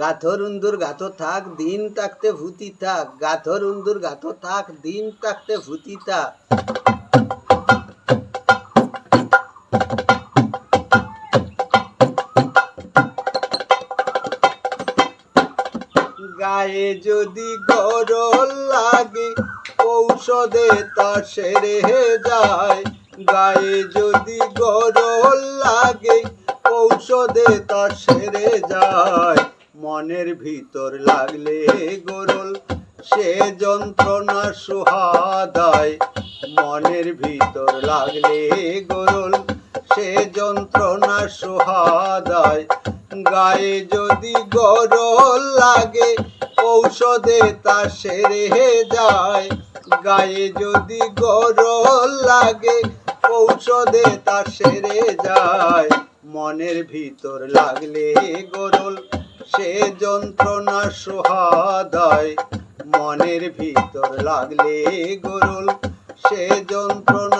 গাথর উন্দুর গাথো থাক দিন তাকতে ভূতি থাক, গাথর উন্দুর গাথো থাক দিন তাকতে ভূতি থাক। গায়ে যদি গরল লাগে ঔষধে তা সেরে যায়, গায়ে যদি গরল লাগে ঔষধে তা সেরে যায়। মনের ভিতর লাগলে গরল সে যন্ত্রণা সুহাদায়, মনের ভিতর লাগলে গরল সে যন্ত্রণা সুহাদায়। গায়ে যদি গরল লাগে ঔষধে তা সেরে যায়, গায়ে যদি গরল লাগে ঔষধে তা সেরে যায়। মনের ভিতর লাগলে গরল সে যন্ত্রণা সুহাদায়, মনের ভিতর লাগলে গরল সে যন্ত্রণা